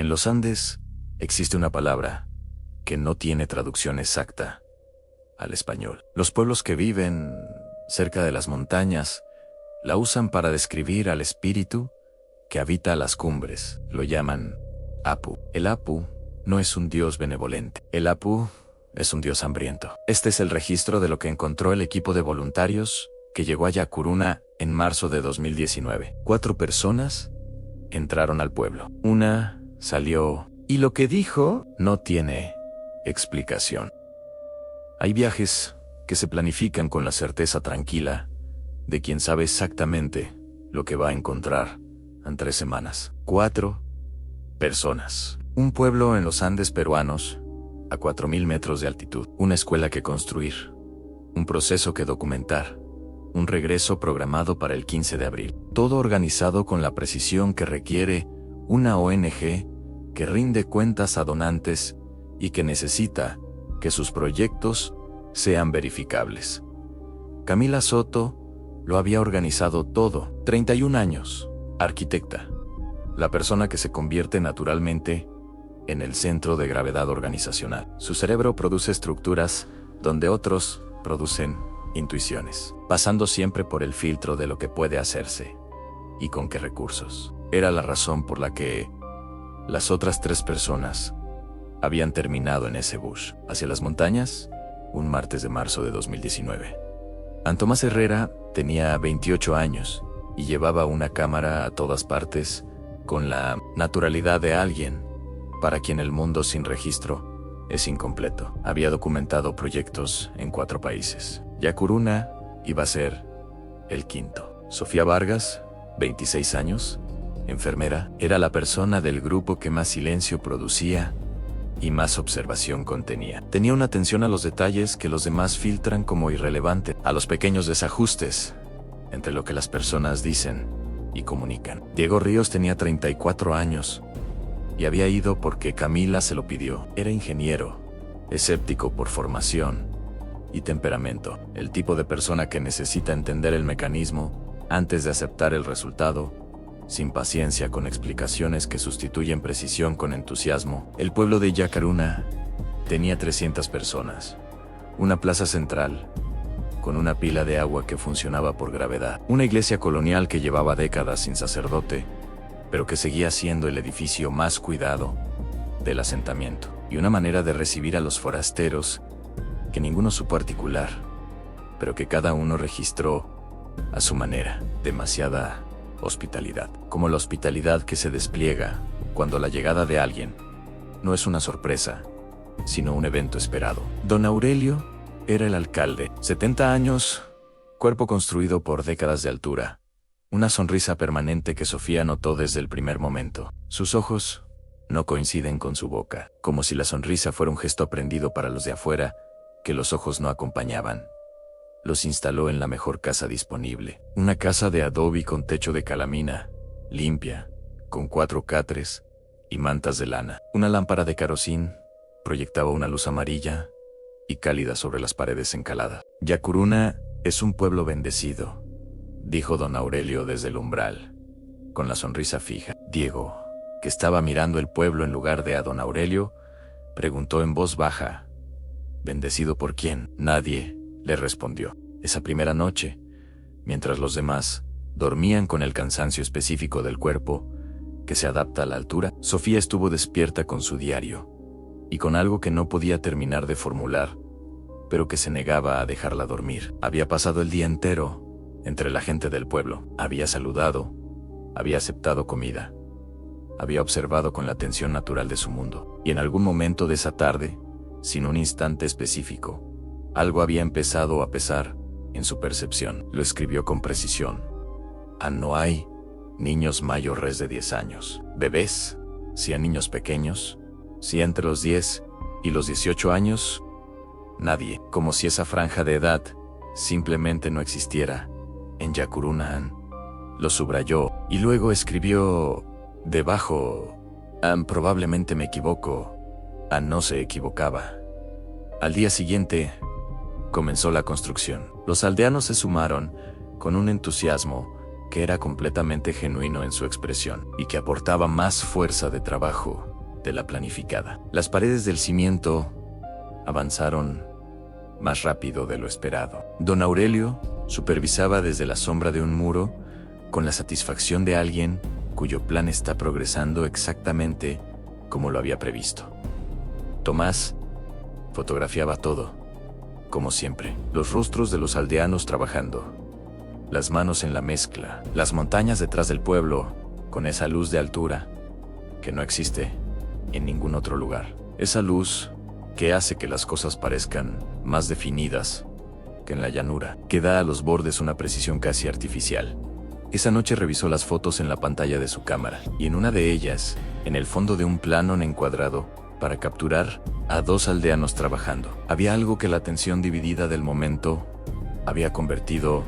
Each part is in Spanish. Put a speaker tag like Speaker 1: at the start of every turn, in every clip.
Speaker 1: En los Andes existe una palabra que no tiene traducción exacta al español. Los pueblos que viven cerca de las montañas la usan para describir al espíritu que habita las cumbres. Lo llaman Apu. El Apu no es un dios benevolente. El Apu es un dios hambriento. Este es el registro de lo que encontró el equipo de voluntarios que llegó a Yacuruna en marzo de 2019. 4 personas entraron al pueblo. Una salió y lo que dijo no tiene explicación. Hay viajes que se planifican con la certeza tranquila de quien sabe exactamente lo que va a encontrar en 3 semanas. 4 personas. Un pueblo en los Andes peruanos, a 4.000 metros de altitud. Una escuela que construir. Un proceso que documentar. Un regreso programado para el 15 de abril. Todo organizado con la precisión que requiere una ONG que rinde cuentas a donantes y que necesita que sus proyectos sean verificables. Camila Soto lo había organizado todo. 31 años, arquitecta. La persona que se convierte naturalmente en el centro de gravedad organizacional. Su cerebro produce estructuras donde otros producen intuiciones, pasando siempre por el filtro de lo que puede hacerse y con qué recursos. Era la razón por la que las otras 3 personas habían terminado en ese bus hacia las montañas un martes de marzo de 2019. Antomás Herrera tenía 28 años y llevaba una cámara a todas partes con la naturalidad de alguien para quien el mundo sin registro es incompleto. Había documentado proyectos en 4 países. Yacuruna iba a ser el 5º. Sofía Vargas, 26 años, enfermera, era la persona del grupo que más silencio producía y más observación contenía. Tenía una atención a los detalles que los demás filtran como irrelevante, a los pequeños desajustes entre lo que las personas dicen y comunican. Diego Ríos tenía 34 años y había ido porque Camila se lo pidió. Era ingeniero, escéptico por formación y temperamento, el tipo de persona que necesita entender el mecanismo antes de aceptar el resultado, sin paciencia con explicaciones que sustituyen precisión con entusiasmo. El pueblo de Yacuruna tenía 300 personas, una plaza central, con una pila de agua que funcionaba por gravedad, una iglesia colonial que llevaba décadas sin sacerdote, pero que seguía siendo el edificio más cuidado del asentamiento, y una manera de recibir a los forasteros que ninguno supo articular, pero que cada uno registró a su manera. Demasiada hospitalidad, como la hospitalidad que se despliega cuando la llegada de alguien no es una sorpresa, sino un evento esperado. Don Aurelio era el alcalde, 70 años, cuerpo construido por décadas de altura, una sonrisa permanente que Sofía notó desde el primer momento. Sus ojos no coinciden con su boca, como si la sonrisa fuera un gesto aprendido para los de afuera que los ojos no acompañaban. Los instaló en la mejor casa disponible, una casa de adobe con techo de calamina, limpia, con 4 catres y mantas de lana. Una lámpara de querosín proyectaba una luz amarilla y cálida sobre las paredes encaladas. Yacuruna es un pueblo bendecido, dijo don Aurelio desde el umbral, con la sonrisa fija. Diego, que estaba mirando el pueblo en lugar de a don Aurelio, preguntó en voz baja: ¿bendecido por quién? Nadie le respondió. Esa primera noche, mientras los demás dormían con el cansancio específico del cuerpo que se adapta a la altura, Sofía estuvo despierta con su diario y con algo que no podía terminar de formular, pero que se negaba a dejarla dormir. Había pasado el día entero entre la gente del pueblo, había saludado, había aceptado comida, había observado con la atención natural de su mundo, y en algún momento de esa tarde, sin un instante específico, algo había empezado a pesar en su percepción. Lo escribió con precisión. No hay niños mayores de 10 años. Bebés, sí, a niños pequeños, sí, entre los 10 y los 18 años, nadie. Como si esa franja de edad simplemente no existiera en Yacuruna. Lo subrayó y luego escribió debajo: probablemente me equivoco. No se equivocaba. Al día siguiente comenzó la construcción. Los aldeanos se sumaron con un entusiasmo que era completamente genuino en su expresión y que aportaba más fuerza de trabajo de la planificada. Las paredes del cimiento avanzaron más rápido de lo esperado. Don Aurelio supervisaba desde la sombra de un muro con la satisfacción de alguien cuyo plan está progresando exactamente como lo había previsto. Tomás fotografiaba todo, como siempre. Los rostros de los aldeanos trabajando, las manos en la mezcla, las montañas detrás del pueblo, con esa luz de altura que no existe en ningún otro lugar. Esa luz que hace que las cosas parezcan más definidas que en la llanura, que da a los bordes una precisión casi artificial. Esa noche revisó las fotos en la pantalla de su cámara, y en una de ellas, en el fondo de un plano encuadrado, para capturar a dos aldeanos trabajando, había algo que la atención dividida del momento había convertido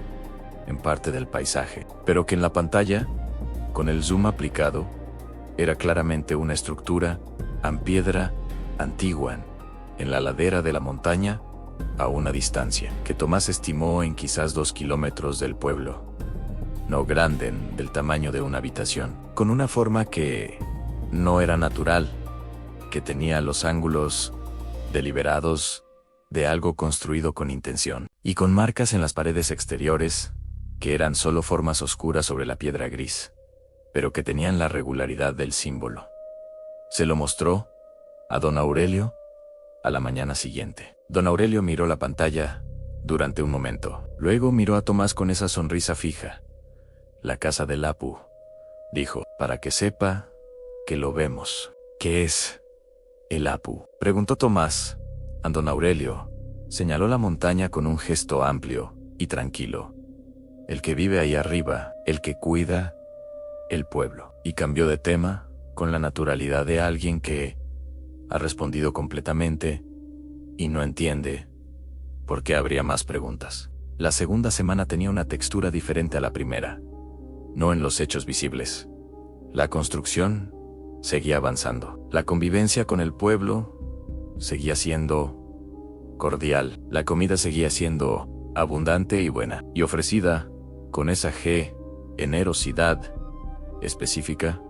Speaker 1: en parte del paisaje, pero que en la pantalla, con el zoom aplicado, era claramente una estructura en piedra antigua, en la ladera de la montaña, a una distancia que Tomás estimó en quizás 2 kilómetros del pueblo. No grande, del tamaño de una habitación, con una forma que no era natural, que tenía los ángulos deliberados de algo construido con intención, y con marcas en las paredes exteriores, que eran solo formas oscuras sobre la piedra gris, pero que tenían la regularidad del símbolo. Se lo mostró a don Aurelio a la mañana siguiente. Don Aurelio miró la pantalla durante un momento. Luego miró a Tomás con esa sonrisa fija. La casa del Apu, dijo, para que sepa que lo vemos. ¿Qué es el Apu?, preguntó Tomás. A don Aurelio señaló la montaña con un gesto amplio y tranquilo. El que vive ahí arriba, el que cuida el pueblo. Y cambió de tema con la naturalidad de alguien que ha respondido completamente y no entiende por qué habría más preguntas. La segunda semana tenía una textura diferente a la primera. No en los hechos visibles. La construcción seguía avanzando. La convivencia con el pueblo seguía siendo cordial. La comida seguía siendo abundante y buena, y ofrecida con esa generosidad específica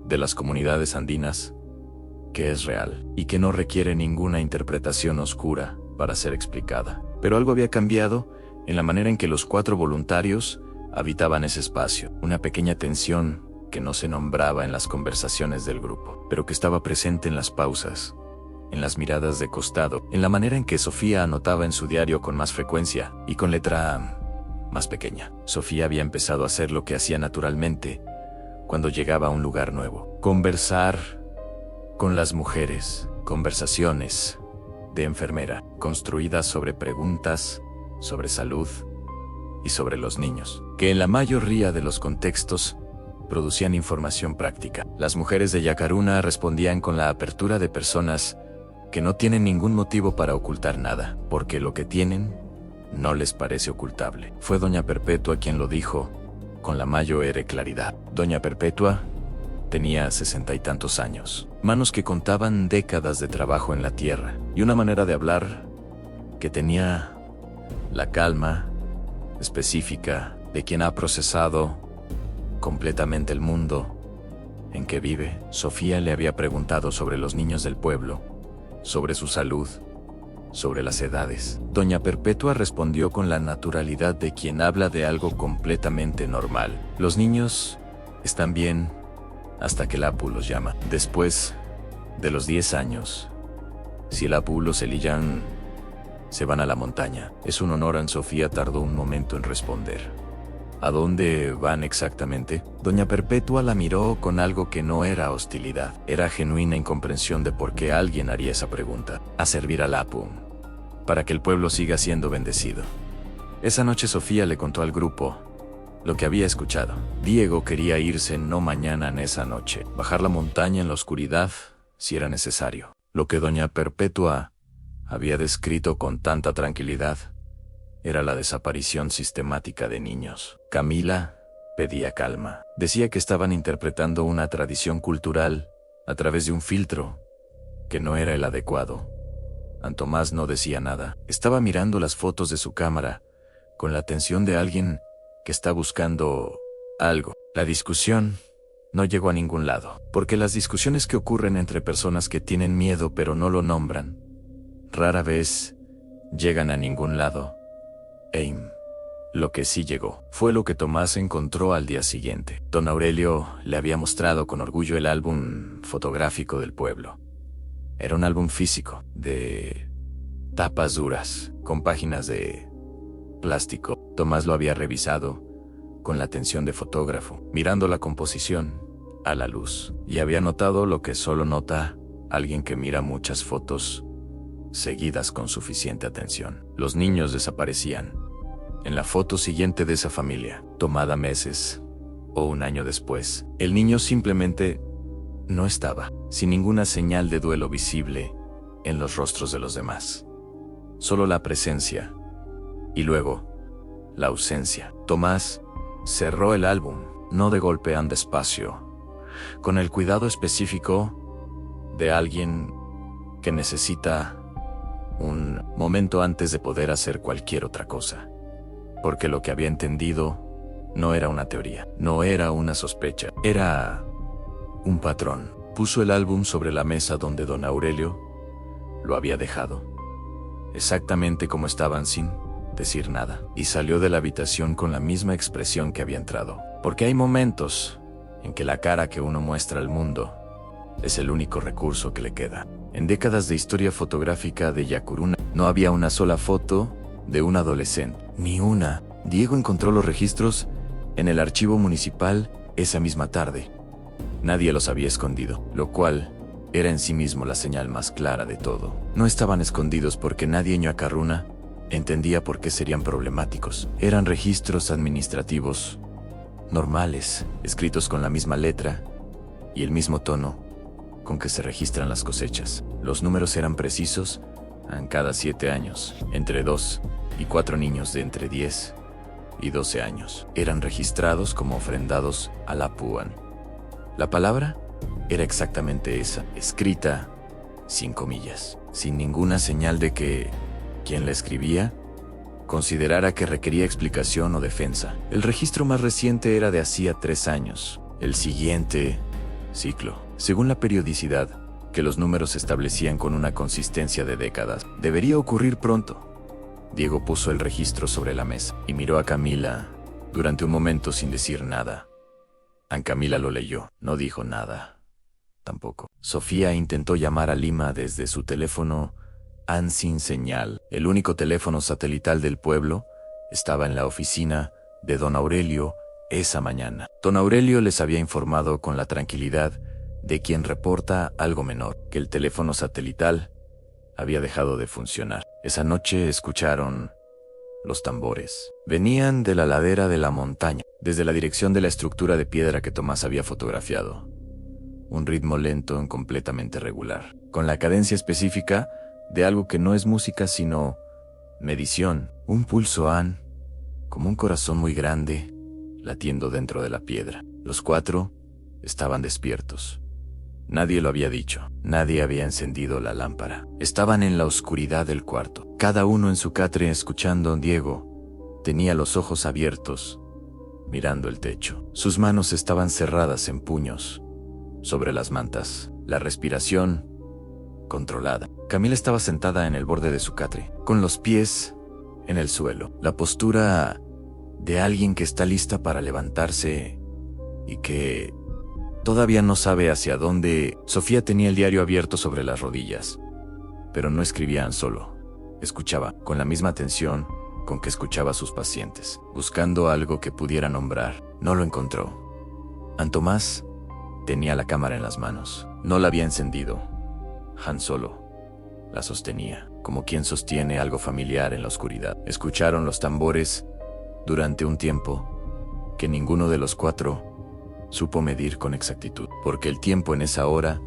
Speaker 1: de las comunidades andinas, que es real y que no requiere ninguna interpretación oscura para ser explicada. Pero algo había cambiado en la manera en que los 4 voluntarios habitaban ese espacio, una pequeña tensión que no se nombraba en las conversaciones del grupo, pero que estaba presente en las pausas, en las miradas de costado, en la manera en que Sofía anotaba en su diario con más frecuencia y con letra más pequeña. Sofía había empezado a hacer lo que hacía naturalmente cuando llegaba a un lugar nuevo: conversar con las mujeres, conversaciones de enfermera, construidas sobre preguntas, sobre salud y sobre los niños, que en la mayoría de los contextos producían información práctica. Las mujeres de Yacaruna respondían con la apertura de personas que no tienen ningún motivo para ocultar nada, porque lo que tienen no les parece ocultable. Fue doña Perpetua quien lo dijo con la mayor claridad. Doña Perpetua tenía 60 y tantos años, manos que contaban décadas de trabajo en la tierra, y una manera de hablar que tenía la calma específica de quien ha procesado completamente el mundo en que vive. Sofía le había preguntado sobre los niños del pueblo, sobre su salud, sobre las edades. Doña Perpetua respondió con la naturalidad de quien habla de algo completamente normal. Los niños están bien hasta que el Apu los llama. Después de los 10 años, si el Apu los elillan, se van a la montaña. Es un honor. Sofía tardó un momento en responder. ¿A dónde van exactamente? Doña Perpetua la miró con algo que no era hostilidad. Era genuina incomprensión de por qué alguien haría esa pregunta. A servir al Apu, para que el pueblo siga siendo bendecido. Esa noche Sofía le contó al grupo lo que había escuchado. Diego quería irse no mañana en esa noche, bajar la montaña en la oscuridad si era necesario. Lo que doña Perpetua había descrito con tanta tranquilidad era la desaparición sistemática de niños. Camila pedía calma. Decía que estaban interpretando una tradición cultural a través de un filtro que no era el adecuado. Tomás no decía nada. Estaba mirando las fotos de su cámara con la atención de alguien que está buscando algo. La discusión no llegó a ningún lado, porque las discusiones que ocurren entre personas que tienen miedo pero no lo nombran, rara vez llegan a ningún lado. Lo que sí llegó fue lo que Tomás encontró al día siguiente. Don Aurelio le había mostrado con orgullo el álbum fotográfico del pueblo. Era un álbum físico, de tapas duras, con páginas de plástico. Tomás lo había revisado con la atención de fotógrafo, mirando la composición a la luz, y había notado lo que solo nota alguien que mira muchas fotos seguidas con suficiente atención. Los niños desaparecían. En la foto siguiente de esa familia, tomada meses o un año después, el niño simplemente no estaba, sin ninguna señal de duelo visible en los rostros de los demás. Solo la presencia y luego la ausencia. Tomás cerró el álbum, no de golpe, despacio, con el cuidado específico de alguien que necesita un momento antes de poder hacer cualquier otra cosa. Porque lo que había entendido no era una teoría, no era una sospecha, era un patrón. Puso el álbum sobre la mesa donde don Aurelio lo había dejado, exactamente como estaban, sin decir nada, y salió de la habitación con la misma expresión que había entrado. Porque hay momentos en que la cara que uno muestra al mundo es el único recurso que le queda. En décadas de historia fotográfica de Yacuruna, no había una sola foto de un adolescente, ni una. Diego encontró los registros en el archivo municipal esa misma tarde. Nadie los había escondido, lo cual era en sí mismo la señal más clara de todo. No estaban escondidos porque nadie en Yacuruna entendía por qué serían problemáticos. Eran registros administrativos normales, escritos con la misma letra y el mismo tono con que se registran las cosechas. Los números eran precisos cada 7 años. Entre 2 y 4 niños de entre 10 y 12 años eran registrados como ofrendados a la Puan. La palabra era exactamente esa, escrita sin comillas, sin ninguna señal de que quien la escribía considerara que requería explicación o defensa. El registro más reciente era de hacía 3 años. El siguiente ciclo, según la periodicidad que los números establecían con una consistencia de décadas, debería ocurrir pronto. Diego puso el registro sobre la mesa y miró a Camila durante un momento sin decir nada. Camila lo leyó, no dijo nada tampoco. Sofía intentó llamar a Lima desde su teléfono sin señal. El único teléfono satelital del pueblo estaba en la oficina de don Aurelio esa mañana. Don Aurelio les había informado con la tranquilidad de quien reporta algo menor, que el teléfono satelital había dejado de funcionar. Esa noche escucharon los tambores. Venían de la ladera de la montaña, desde la dirección de la estructura de piedra que Tomás había fotografiado. Un ritmo lento y completamente regular, con la cadencia específica de algo que no es música sino medición. Un pulso como un corazón muy grande, latiendo dentro de la piedra. Los 4 estaban despiertos. Nadie lo había dicho. Nadie había encendido la lámpara. Estaban en la oscuridad del cuarto, cada uno en su catre escuchando. Diego tenía los ojos abiertos, mirando el techo. Sus manos estaban cerradas en puños sobre las mantas, la respiración controlada. Camila estaba sentada en el borde de su catre, con los pies en el suelo, la postura de alguien que está lista para levantarse y que todavía no sabe hacia dónde. Sofía tenía el diario abierto sobre las rodillas, pero no escribía solo. Escuchaba con la misma atención con que escuchaba a sus pacientes, buscando algo que pudiera nombrar. No lo encontró. Tomás tenía la cámara en las manos. No la había encendido. Solo la sostenía, como quien sostiene algo familiar en la oscuridad. Escucharon los tambores durante un tiempo que ninguno de los 4 supo medir con exactitud, porque el tiempo en esa hora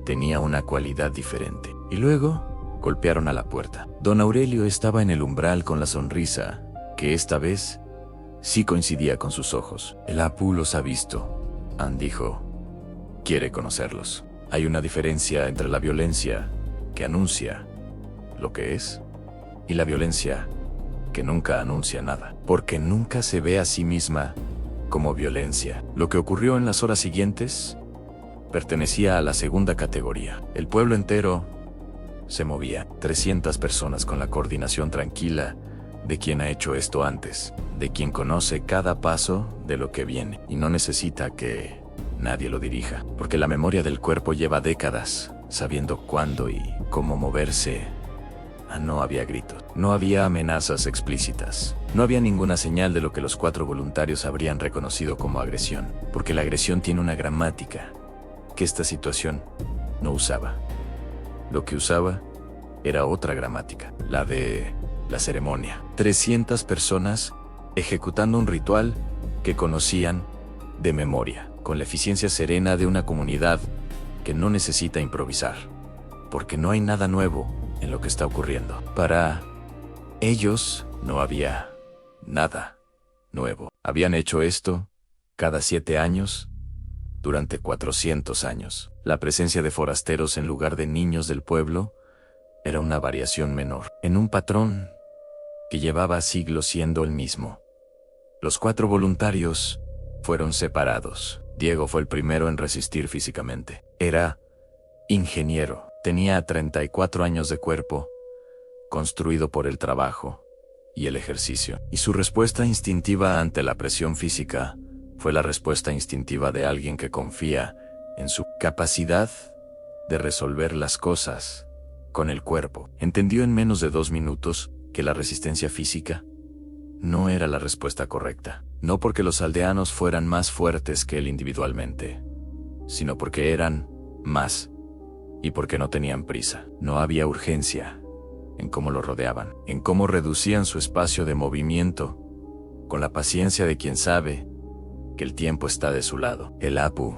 Speaker 1: tenía una cualidad diferente. Y luego golpearon a la puerta. Don Aurelio estaba en el umbral con la sonrisa, que esta vez sí coincidía con sus ojos. El Apu los ha visto, dijo. Quiere conocerlos. Hay una diferencia entre la violencia que anuncia lo que es y la violencia que nunca anuncia nada, porque nunca se ve a sí misma como violencia. Lo que ocurrió en las horas siguientes pertenecía a la segunda categoría. El pueblo entero se movía. 300 personas con la coordinación tranquila de quien ha hecho esto antes, de quien conoce cada paso de lo que viene y no necesita que nadie lo dirija, porque la memoria del cuerpo lleva décadas sabiendo cuándo y cómo moverse. No había gritos, no había amenazas explícitas, no había ninguna señal de lo que los 4 voluntarios habrían reconocido como agresión, porque la agresión tiene una gramática que esta situación no usaba. Lo que usaba era otra gramática, la de la ceremonia. 300 personas ejecutando un ritual que conocían de memoria, con la eficiencia serena de una comunidad que no necesita improvisar, porque no hay nada nuevo en lo que está ocurriendo. Para ellos no había nada nuevo. Habían hecho esto cada 7 años, durante 400 años. La presencia de forasteros en lugar de niños del pueblo era una variación menor, en un patrón que llevaba siglos siendo el mismo. Los 4 voluntarios fueron separados. Diego fue el primero en resistir físicamente. Era ingeniero, tenía 34 años de cuerpo, construido por el trabajo y el ejercicio. Y su respuesta instintiva ante la presión física fue la respuesta instintiva de alguien que confía en su capacidad de resolver las cosas con el cuerpo. Entendió en menos de 2 minutos que la resistencia física no era la respuesta correcta. No porque los aldeanos fueran más fuertes que él individualmente, sino porque eran más y porque no tenían prisa. No había urgencia en cómo lo rodeaban, en cómo reducían su espacio de movimiento, con la paciencia de quien sabe que el tiempo está de su lado. El Apu,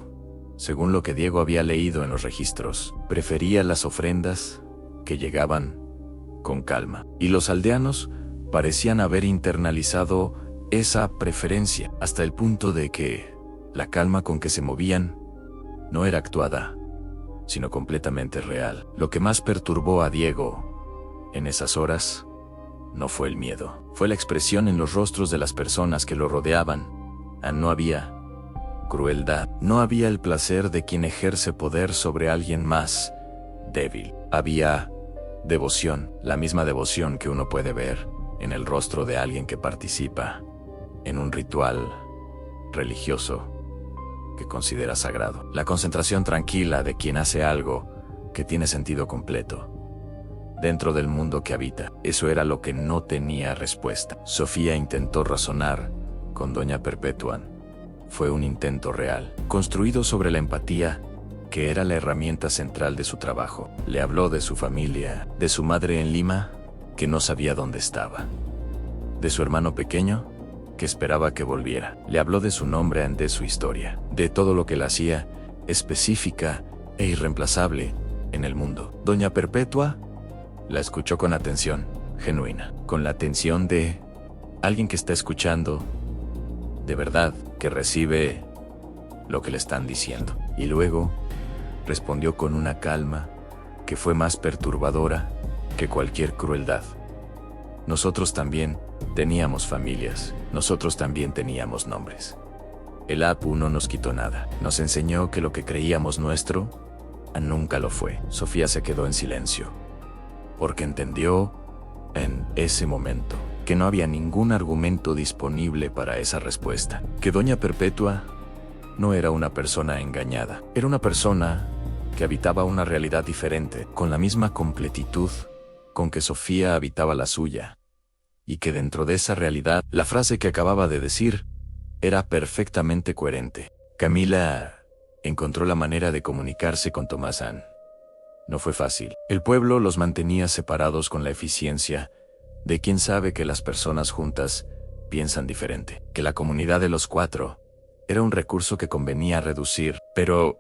Speaker 1: según lo que Diego había leído en los registros, prefería las ofrendas que llegaban con calma, y los aldeanos parecían haber internalizado esa preferencia hasta el punto de que la calma con que se movían no era actuada, sino completamente real. Lo que más perturbó a Diego en esas horas no fue el miedo, fue la expresión en los rostros de las personas que lo rodeaban. No había crueldad, no había el placer de quien ejerce poder sobre alguien más débil. Había devoción, la misma devoción que uno puede ver en el rostro de alguien que participa en un ritual religioso que considera sagrado. La concentración tranquila de quien hace algo que tiene sentido completo dentro del mundo que habita. Eso era lo que no tenía respuesta. Sofía intentó razonar con Doña Perpetua. Fue un intento real, construido sobre la empatía, que era la herramienta central de su trabajo. Le habló de su familia, de su madre en Lima, que no sabía dónde estaba, de su hermano pequeño, que esperaba que volviera. Le habló de su nombre, de su historia, de todo lo que la hacía específica e irreemplazable en el mundo. Doña Perpetua la escuchó con atención genuina, con la atención de alguien que está escuchando de verdad, que recibe lo que le están diciendo. Y luego respondió con una calma que fue más perturbadora que cualquier crueldad. Nosotros también teníamos familias, nosotros también teníamos nombres. El Apu no nos quitó nada, nos enseñó que lo que creíamos nuestro nunca lo fue. Sofía se quedó en silencio, porque entendió en ese momento que no había ningún argumento disponible para esa respuesta, que Doña Perpetua no era una persona engañada, era una persona que habitaba una realidad diferente, con la misma completitud con que Sofía habitaba la suya, y que dentro de esa realidad, la frase que acababa de decir era perfectamente coherente. Camila encontró la manera de comunicarse con Tomásán. No fue fácil. El pueblo los mantenía separados con la eficiencia de quien sabe que las personas juntas piensan diferente, que la comunidad de los 4 era un recurso que convenía reducir, pero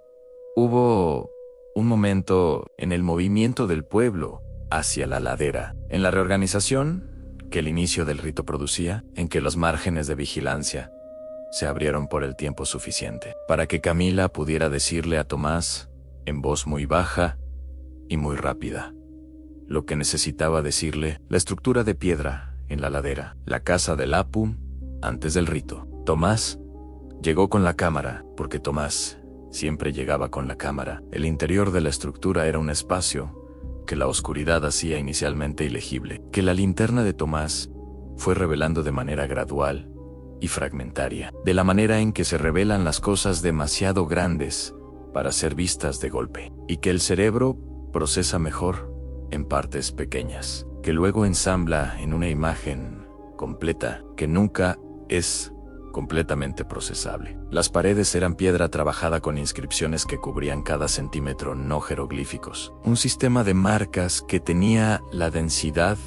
Speaker 1: hubo un momento en el movimiento del pueblo hacia la ladera, en la reorganización que el inicio del rito producía, en que los márgenes de vigilancia se abrieron por el tiempo suficiente para que Camila pudiera decirle a Tomás, en voz muy baja y muy rápida, lo que necesitaba decirle: la estructura de piedra en la ladera, la casa del Apu, antes del rito. Tomás Llegó con la cámara, porque Tomás siempre llegaba con la cámara. El interior de la estructura era un espacio que la oscuridad hacía inicialmente ilegible, que la linterna de Tomás fue revelando de manera gradual y fragmentaria, de la manera en que se revelan las cosas demasiado grandes para ser vistas de golpe, y que el cerebro procesa mejor en partes pequeñas, que luego ensambla en una imagen completa que nunca es completamente procesable. Las paredes eran piedra trabajada con inscripciones que cubrían cada centímetro no jeroglíficos. Un sistema de marcas que tenía la densidad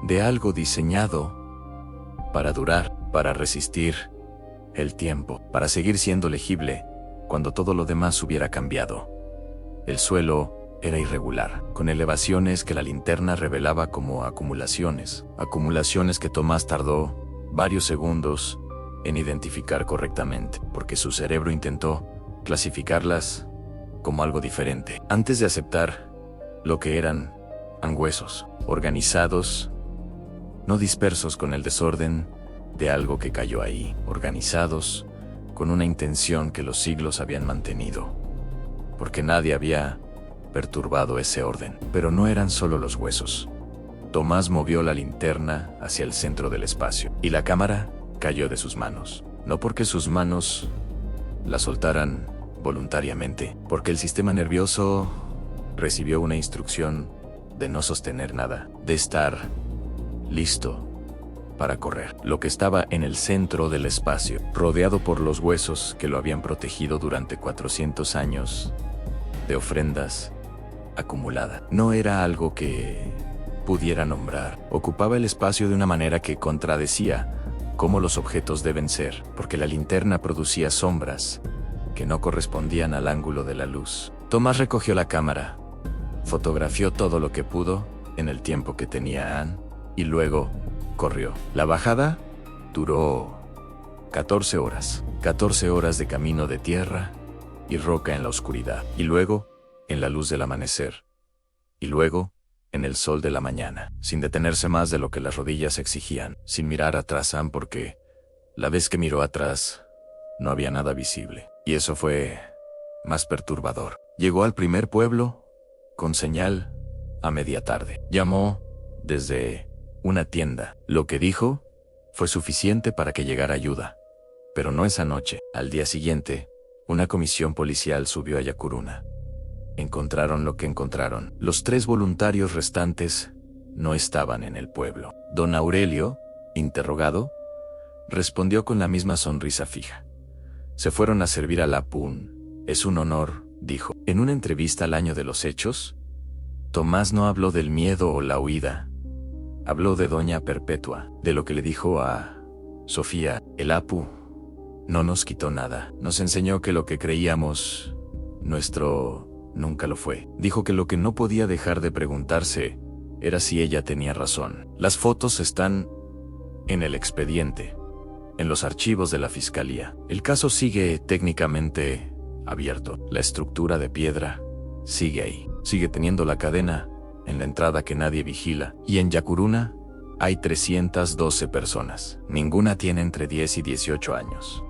Speaker 1: de algo diseñado para durar, para resistir el tiempo, para seguir siendo legible cuando todo lo demás hubiera cambiado. El suelo era irregular, con elevaciones que la linterna revelaba como acumulaciones que Tomás tardó varios segundos en identificar correctamente, porque su cerebro intentó clasificarlas como algo diferente, antes de aceptar lo que eran huesos, organizados, no dispersos con el desorden de algo que cayó ahí, organizados con una intención que los siglos habían mantenido, porque nadie había perturbado ese orden. Pero no eran solo los huesos. Tomás movió la linterna hacia el centro del espacio, y la cámara cayó de sus manos. No porque sus manos la soltaran voluntariamente, porque el sistema nervioso recibió una instrucción de no sostener nada, de estar listo para correr. Lo que estaba en el centro del espacio, rodeado por los huesos que lo habían protegido durante 400 años de ofrendas acumuladas, no era algo que pudiera nombrar. Ocupaba el espacio de una manera que contradecía cómo los objetos deben ser, porque la linterna producía sombras que no correspondían al ángulo de la luz. Tomás recogió la cámara, fotografió todo lo que pudo en el tiempo que tenía Anne, y luego corrió. La bajada duró 14 horas. 14 horas de camino de tierra y roca en la oscuridad, y luego en la luz del amanecer, y luego en el sol de la mañana, sin detenerse más de lo que las rodillas exigían, sin mirar atrás, porque la vez que miró atrás no había nada visible, y eso fue más perturbador. Llegó al primer pueblo con señal a media tarde. Llamó desde una tienda. Lo que dijo fue suficiente para que llegara ayuda, pero no esa noche. Al día siguiente, una comisión policial subió a Yacuruna. Encontraron lo que encontraron. Los 3 voluntarios restantes no estaban en el pueblo. Don Aurelio, interrogado, respondió con la misma sonrisa fija. Se fueron a servir a la PUN. Es un honor, dijo. En una entrevista al año de los hechos, Tomás no habló del miedo o la huida. Habló de Doña Perpetua, de lo que le dijo a Sofía. El Apu no nos quitó nada. Nos enseñó que lo que creíamos nuestro nunca lo fue. Dijo que lo que no podía dejar de preguntarse era si ella tenía razón. Las fotos están en el expediente, en los archivos de la fiscalía. El caso sigue técnicamente abierto. La estructura de piedra sigue ahí. Sigue teniendo la cadena en la entrada que nadie vigila. Y en Yacuruna hay 312 personas. Ninguna tiene entre 10 y 18 años.